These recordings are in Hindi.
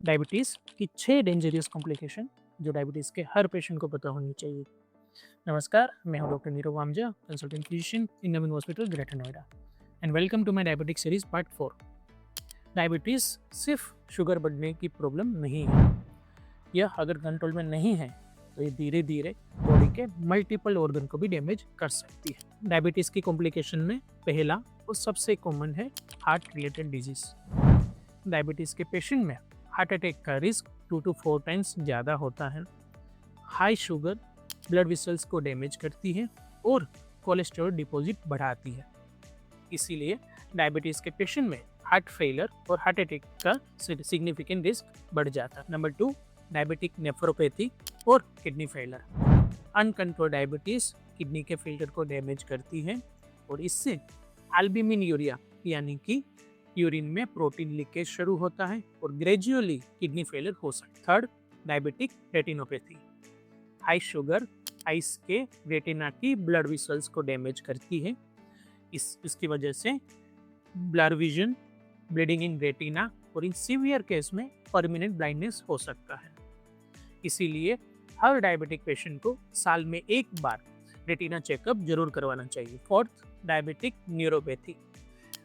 डायबिटीज़ की 6 डेंजरस कॉम्प्लिकेशन जो डायबिटीज़ के हर पेशेंट को पता होनी चाहिए। नमस्कार, मैं हूं doctor Nirav Vamja, consultant physician in Naveen hospital, greater Noida and welcome to my diabetic series part 4। Diabetes सिर्फ शुगर बढ़ने की प्रॉब्लम नहीं है। यह अगर कंट्रोल में नहीं है तो ये धीरे धीरे बॉडी के मल्टीपल ऑर्गन को भी डैमेज कर सकती है। डायबिटीज़ की कॉम्प्लिकेशन में पहला और सबसे कॉमन है हार्ट रिलेटेड डिजीज। डायबिटीज़ के पेशेंट में हार्ट अटैक का रिस्क 2 to 4 टाइम्स ज़्यादा होता है। हाई शुगर ब्लड वेसल्स को डैमेज करती है और कोलेस्ट्रॉल डिपॉजिट बढ़ाती है। इसीलिए डायबिटीज़ के पेशेंट में हार्ट फेलियर और हार्ट अटैक का सिग्निफिकेंट रिस्क बढ़ जाता है। नंबर 2, डायबिटिक नेफ्रोपैथी और kidney failure. Uncontrol diabetes kidney के फिल्टर को डैमेज करती है और इससे एल्ब्यूमिन यूरिया यानी कि यूरिन में प्रोटीन लीकेज शुरू होता है और ग्रेजुअली किडनी फेलियर हो सकता है। Third, diabetic retinopathy. High sugar ice के रेटिना की ब्लड वेसल्स को डैमेज करती है। इसकी वजह से blur vision, bleeding in retina और इन सीवियर केस में परमानेंट ब्लाइंडनेस हो सकता है। इसीलिए हर डायबिटिक पेशेंट को साल में एक बार रेटिना चेकअप जरूर करवाना चाहिए। Fourth, diabetic neuropathy.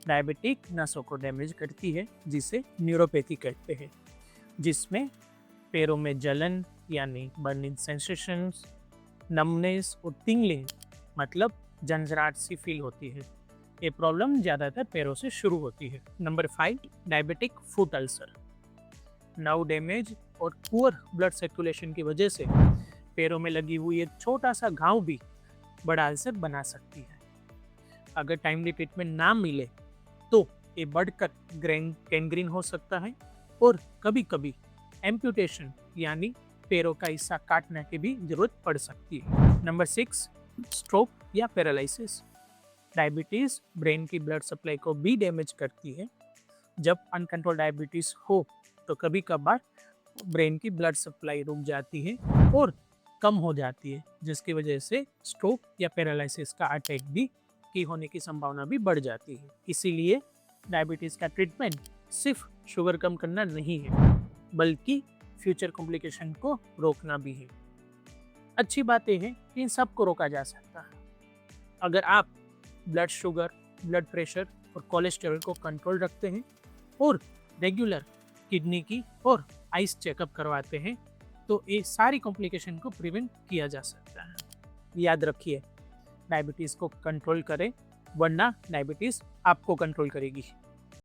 डायबिटिक नसों को डैमेज करती है जिसे न्यूरोपैथी कहते हैं, जिसमें पैरों में जलन यानी बर्निंग सेंसेशंस, नमनेस और टिंगलिंग मतलब झंझनाहट सी फील होती है। ये प्रॉब्लम ज़्यादातर पैरों से शुरू होती है। Number 5, diabetic foot ulcer. Nerve damage और पुअर ब्लड सर्कुलेशन की वजह से पैरों में लगी हुई एक छोटा सा घाव भी बड़ा अल्सर बना सकती है। अगर टाइमली ट्रीटमेंट ना मिले तो ये बढ़कर गैंग्रीन हो सकता है और कभी कभी एम्पुटेशन यानी पैरों का हिस्सा काटने की भी जरूरत पड़ सकती है। नंबर 6, स्ट्रोक या पैरालिसिस। डायबिटीज ब्रेन की ब्लड सप्लाई को भी डैमेज करती है। जब अनकंट्रोल डायबिटीज हो तो कभी कभार ब्रेन की ब्लड सप्लाई रुक जाती है और कम हो जाती है, जिसकी वजह से स्ट्रोक या पैरालिसिस का अटैक भी की होने की संभावना भी बढ़ जाती है। इसीलिए डायबिटीज का ट्रीटमेंट सिर्फ शुगर कम करना नहीं है, बल्कि फ्यूचर कॉम्प्लिकेशन को रोकना भी है। अच्छी बात यह है कि इन सब को रोका जा सकता है अगर आप ब्लड शुगर, ब्लड प्रेशर और कोलेस्ट्रॉल को कंट्रोल रखते हैं और रेगुलर किडनी की और आइस चेकअप करवाते हैं, तो ये सारी कॉम्प्लिकेशन को प्रिवेंट किया जा सकता है। याद रखिए, डायबिटीज़ को कंट्रोल करें, वरना डायबिटीज़ आपको कंट्रोल करेगी।